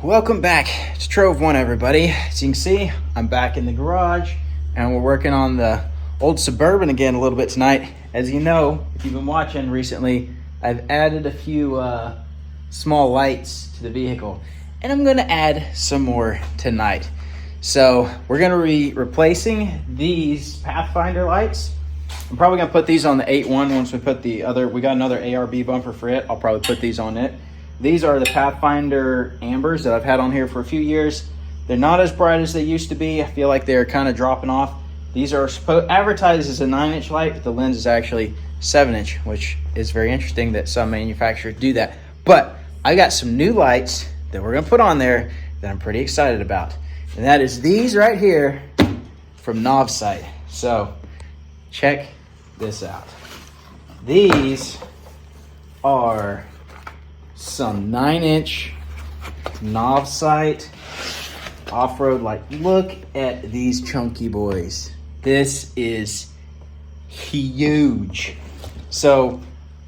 Welcome back to Trove One, everybody. As you can see, I'm back in the garage and we're working on the old Suburban again a little bit tonight. As you know, if you've been watching recently, I've added a few small lights to the vehicle, and I'm gonna add some more tonight. So we're gonna be replacing these Pathfinder lights. I'm probably gonna put these on the 8.1 once we put we got another ARB bumper for it. I'll probably put these on it. These are the Pathfinder Ambers that I've had on here for a few years. They're not as bright as they used to be. I feel like they're kind of dropping off. These are advertised as a 9-inch light, but the lens is actually 7-inch, which is very interesting that some manufacturers do that. But I got some new lights that we're gonna put on there that I'm pretty excited about. And that is these right here from Novsight. So check this out. These are some 9-inch Novsight off-road light. Look at these chunky boys. This is huge. So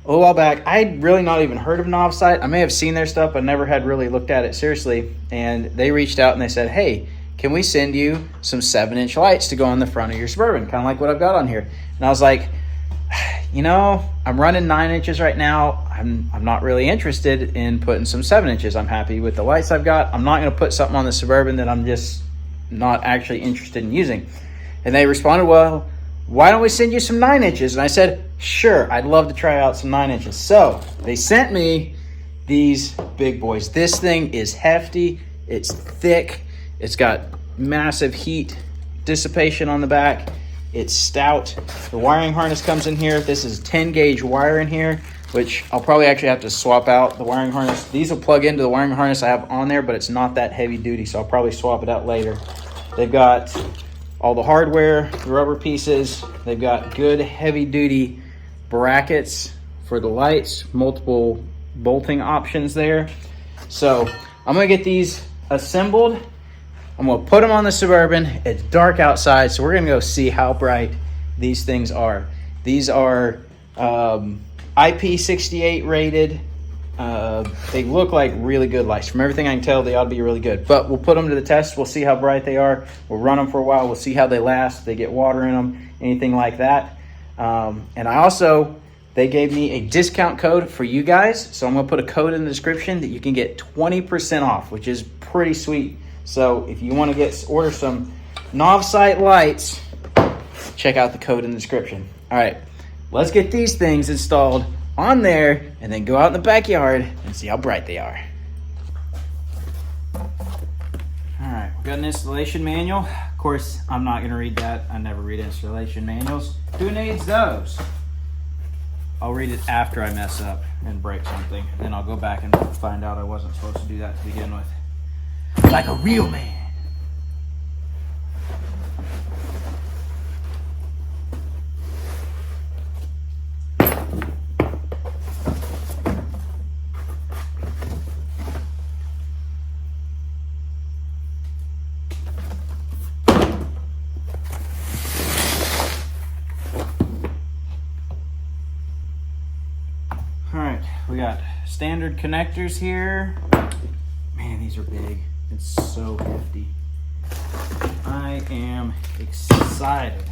a little while back, I'd really not even heard of Novsight. I may have seen their stuff, but never had really looked at it seriously. And they reached out and they said, hey, can we send you some 7-inch lights to go on the front of your Suburban? Kind of like what I've got on here. And I was like, you know, I'm running 9 inches right now. I'm not really interested in putting some 7 inches. I'm happy with the lights I've got. I'm not going to put something on the Suburban that I'm just not actually interested in using. And they responded, well, why don't we send you some 9 inches? And I said, sure, I'd love to try out some 9 inches. So they sent me these big boys. This thing is hefty. It's thick. It's got massive heat dissipation on the back. It's stout. The wiring harness comes in here. This is 10 gauge wire in here, which I'll probably actually have to swap out the wiring harness. These will plug into the wiring harness I have on there, but it's not that heavy duty, so I'll probably swap it out later. They've got all the hardware, the rubber pieces. They've got good heavy duty brackets for the lights, multiple bolting options there. So I'm gonna get these assembled. I'm gonna put them on the Suburban. It's dark outside, so we're gonna go see how bright these things are. These are IP68 rated. They look like really good lights. From everything I can tell, they ought to be really good. But we'll put them to the test. We'll see how bright they are. We'll run them for a while. We'll see how they last. If they get water in them, anything like that. And they gave me a discount code for you guys. So I'm gonna put a code in the description that you can get 20% off, which is pretty sweet. So if you want to order some Novsight lights, check out the code in the description. All right, let's get these things installed on there and then go out in the backyard and see how bright they are. All right, we've got an installation manual. Of course, I'm not going to read that. I never read installation manuals. Who needs those? I'll read it after I mess up and break something. Then I'll go back and find out I wasn't supposed to do that to begin with. Like a real man. All right, we got standard connectors here. Man, these are big. It's so hefty. I am excited.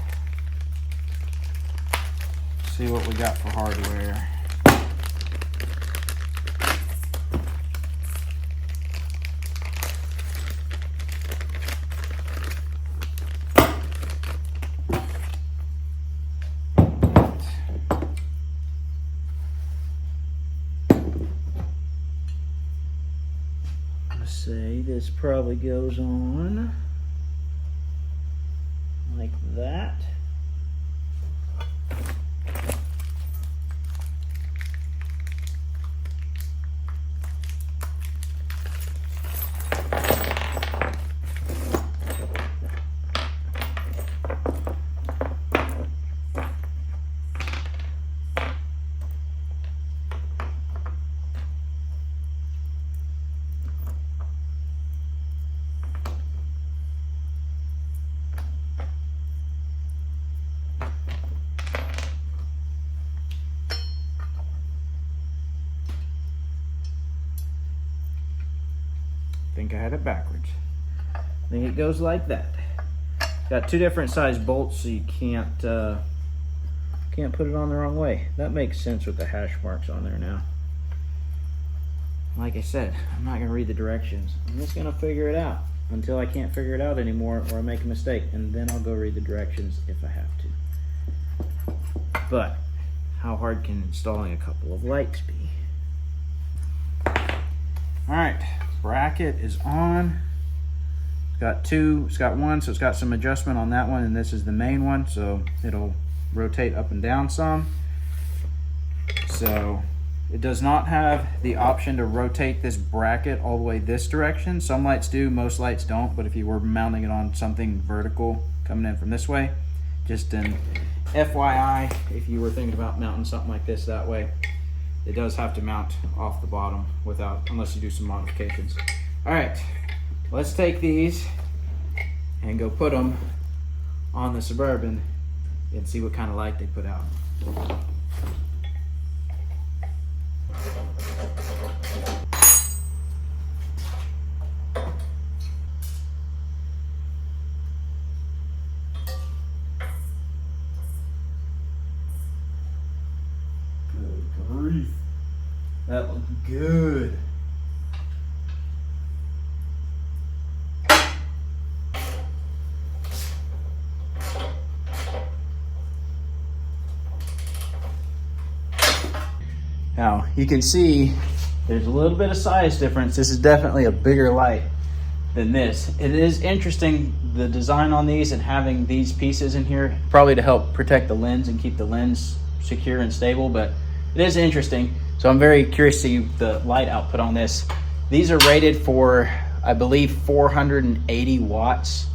See what we got for hardware. Say this probably goes on like that. think I had it backwards. I think it goes like that. Got two different size bolts, so you can't put it on the wrong way. That makes sense with the hash marks on there now. Like I said, I'm not gonna read the directions. I'm just gonna figure it out until I can't figure it out anymore or I make a mistake, and then I'll go read the directions if I have to. But how hard can installing a couple of lights be? All right, bracket is on. It's got two, it's got one, so it's got some adjustment on that one, and this is the main one, so it'll rotate up and down some. So it does not have the option to rotate this bracket all the way this direction. Some lights do, most lights don't, but if you were mounting it on something vertical coming in from this way, just an FYI, if you were thinking about mounting something like this that way, it does have to mount off the bottom unless you do some modifications. All right, let's take these and go put them on the Suburban and see what kind of light they put out. Good grief. That looks good. Now you can see there's a little bit of size difference. This is definitely a bigger light than this. It is interesting, the design on these and having these pieces in here, probably to help protect the lens and keep the lens secure and stable, but it is interesting. So I'm very curious to see the light output on this. These are rated for, I believe, 480 watts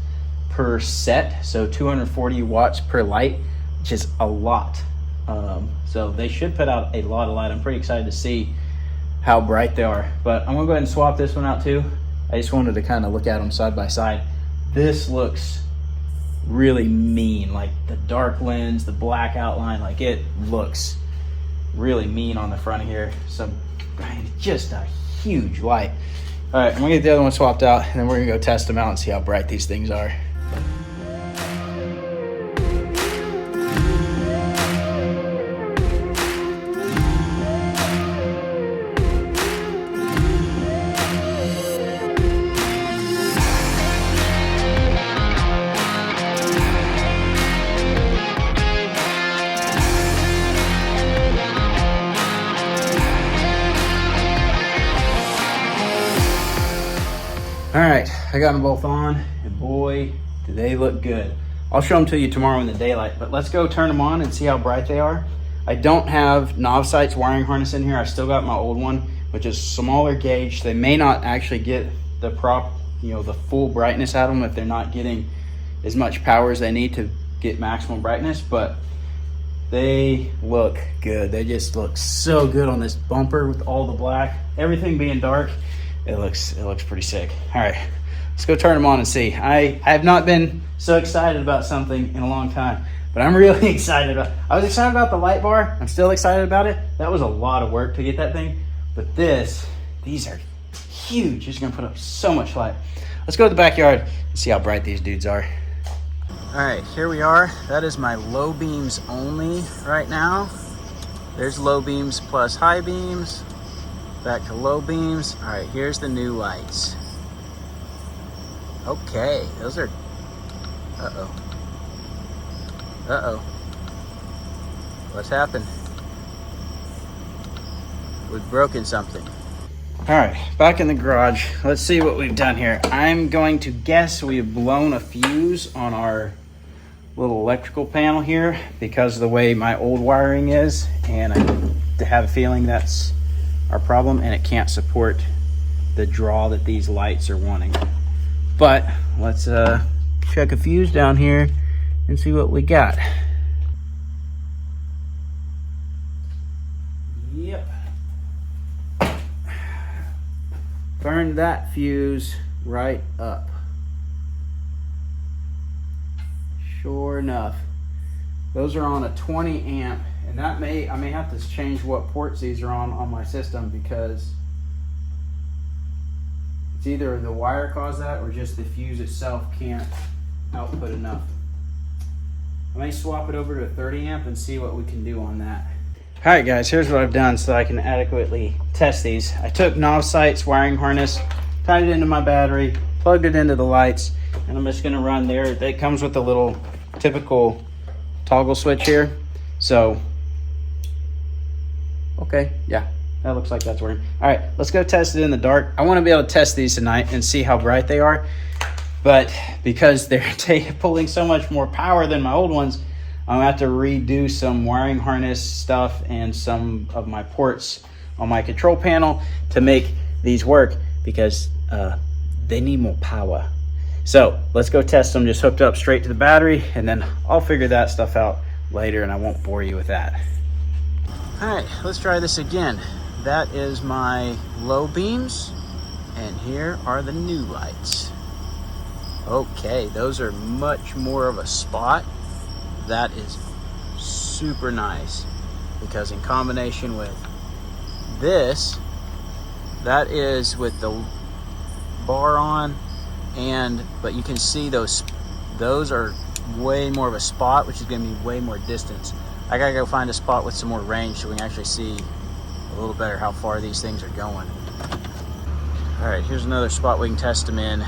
per set, so 240 watts per light, which is a lot. So they should put out a lot of light. I'm pretty excited to see how bright they are, but I'm gonna go ahead and swap this one out too. I just wanted to kind of look at them side by side. This looks really mean, like the dark lens, the black outline, like it looks really mean on the front of here. So just a huge light. All right, I'm gonna get the other one swapped out, and then we're gonna go test them out and see how bright these things are. All right, I got them both on, and boy, do they look good. I'll show them to you tomorrow in the daylight, but let's go turn them on and see how bright they are. I don't have Novsight's wiring harness in here. I still got my old one, which is smaller gauge. They may not actually get the the full brightness out of them if they're not getting as much power as they need to get maximum brightness, but they look good. They just look so good on this bumper with all the black, everything being dark. It looks pretty sick. All right, let's go turn them on and see. I have not been so excited about something in a long time, but I'm really excited I was excited about the light bar. I'm still excited about it. That was a lot of work to get that thing, but these are huge. It's gonna put up so much light. Let's go to the backyard and see how bright these dudes are. All right, here we are. That is my low beams only right now. There's low beams plus high beams. Back to low beams. All right, here's the new lights. Okay, those are, what's happened? We've broken something. All right, back in the garage. Let's see what we've done here. I'm going to guess we've blown a fuse on our little electrical panel here because of the way my old wiring is, and I have a feeling that's our problem, and it can't support the draw that these lights are wanting. But let's check a fuse down here and see what we got. Yep. Burned that fuse right up. Sure enough. Those are on a 20 amp, and I may have to change what ports these are on my system because It's either the wire caused that or just the fuse itself can't output enough. I may swap it over to a 30 amp and see what we can do on that. All right guys, here's what I've done so I can adequately test these. I took Novsight's wiring harness, tied it into my battery, plugged it into the lights, and I'm just gonna run there. It comes with a little typical toggle switch here. So, okay, yeah, that looks like that's working. All right, let's go test it in the dark. I wanna be able to test these tonight and see how bright they are. But because they're pulling so much more power than my old ones, I'm gonna have to redo some wiring harness stuff and some of my ports on my control panel to make these work, because they need more power. So let's go test them, just hooked up straight to the battery, and then I'll figure that stuff out later and I won't bore you with that. All right, let's try this again. That is my low beams, and here are the new lights. Okay, those are much more of a spot. That is super nice, because in combination with this, that is with the bar on, but you can see those are way more of a spot, which is gonna be way more distance. I gotta go find a spot with some more range so we can actually see a little better how far these things are going. All right, here's another spot we can test them in.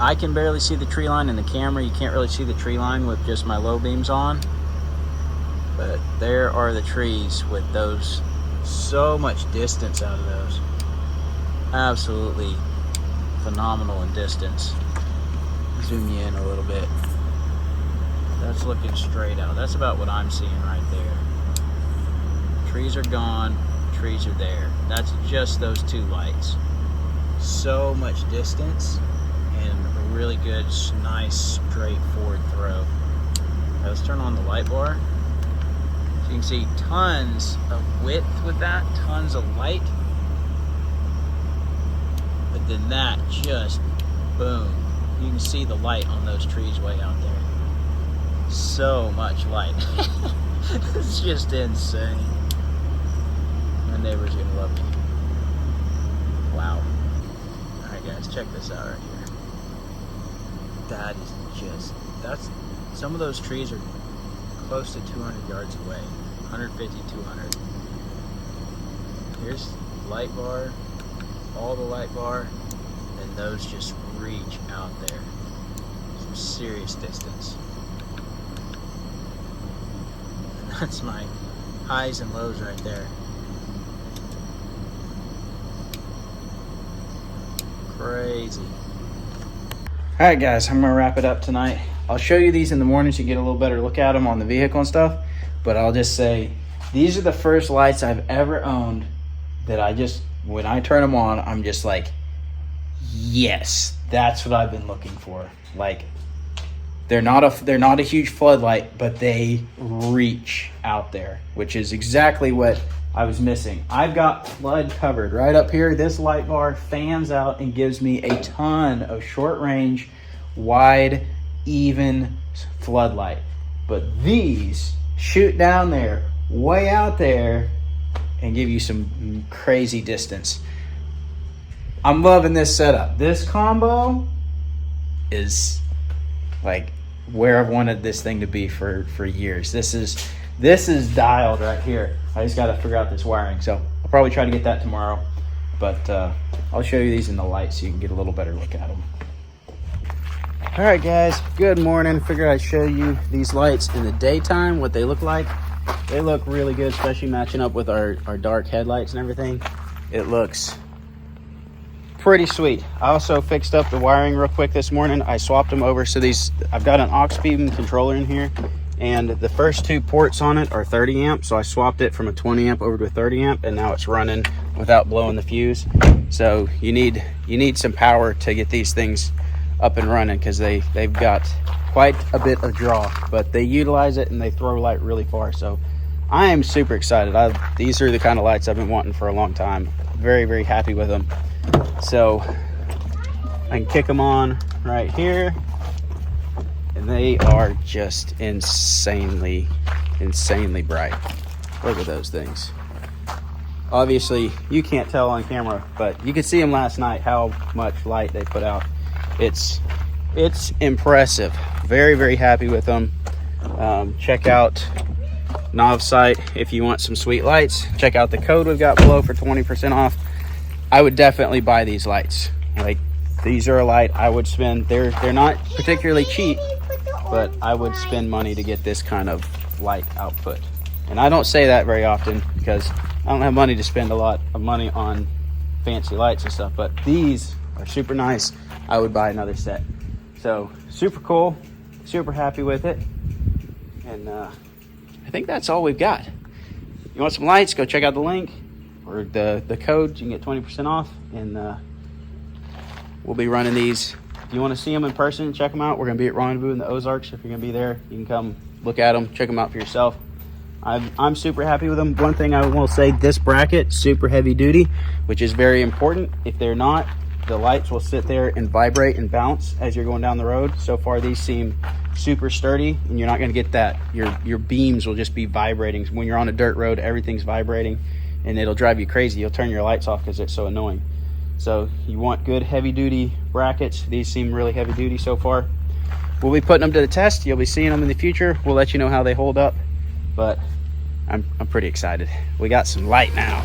I can barely see the tree line in the camera. You can't really see the tree line with just my low beams on. But there are the trees with those. So much distance out of those. Absolutely phenomenal in distance. Zoom you in a little bit. That's looking straight out. That's about what I'm seeing right there. Trees are gone. Trees are there. That's just those two lights. So much distance. And a really good, nice, straightforward throw. Now let's turn on the light bar. So you can see tons of width with that, tons of light. But then that just, boom. You can see the light on those trees way out there. So much light. It's just insane. My neighbor's gonna love me. Wow. Alright guys, check this out right here. That is just, some of those trees are close to 200 yards away, 150, 200. Here's the light bar, all the light bar, and those just reach out there. Some serious distance. And that's my highs and lows right there. Crazy. All right guys, I'm gonna wrap it up tonight. I'll show you these in the morning so you get a little better look at them on the vehicle and stuff, but I'll just say these are the first lights I've ever owned that when I turn them on, I'm just like, yes, that's what I've been looking for. Like, they're not a huge floodlight, but they reach out there, which is exactly what I was missing. I've got flood covered right up here. This light bar fans out and gives me a ton of short range, wide, even floodlight. But these shoot down there, way out there, and give you some crazy distance. I'm loving this setup. This combo is like where I've wanted this thing to be for years. This is dialed right here. I just got to figure out this wiring. So I'll probably try to get that tomorrow. But I'll show you these in the light so you can get a little better look at them. All right, guys. Good morning. Figured I'd show you these lights in the daytime, what they look like. They look really good, especially matching up with our dark headlights and everything. It looks pretty sweet. I also fixed up the wiring real quick this morning. I swapped them over. So I've got an aux beam controller in here. And the first two ports on it are 30 amp, so I swapped it from a 20 amp over to a 30 amp, and now it's running without blowing the fuse. So you need some power to get these things up and running, because they've got quite a bit of draw, but they utilize it and they throw light really far. So I am super excited. These are the kind of lights I've been wanting for a long time. Very, very happy with them. So I can kick them on right here. And they are just insanely bright. Look at those things. Obviously you can't tell on camera, but you could see them last night, how much light they put out. It's impressive. Very, very happy with them. Check out Novsight if you want some sweet lights. Check out the code we've got below for 20% off. I would definitely buy these lights. Like, these are a light I would spend. They're not particularly cheap, but I would spend money to get this kind of light output. And I don't say that very often because I don't have money to spend a lot of money on fancy lights and stuff, but these are super nice. I would buy another set. So super cool, super happy with it. And I think that's all we've got. You want some lights, go check out the link or the code. You can get 20% off, and we'll be running these. If you want to see them in person, check them out. We're going to be at Rendezvous in the Ozarks. If you're going to be there, you can come look at them, check them out for yourself. I'm super happy with them. One thing I will say, this bracket, super heavy duty, which is very important. If they're not, the lights will sit there and vibrate and bounce as you're going down the road. So far, these seem super sturdy, and you're not going to get that. Your beams will just be vibrating. When you're on a dirt road, everything's vibrating, and it'll drive you crazy. You'll turn your lights off because it's so annoying. So you want good heavy-duty brackets. These seem really heavy-duty so far. We'll be putting them to the test. You'll be seeing them in the future. We'll let you know how they hold up, but I'm pretty excited. We got some light now.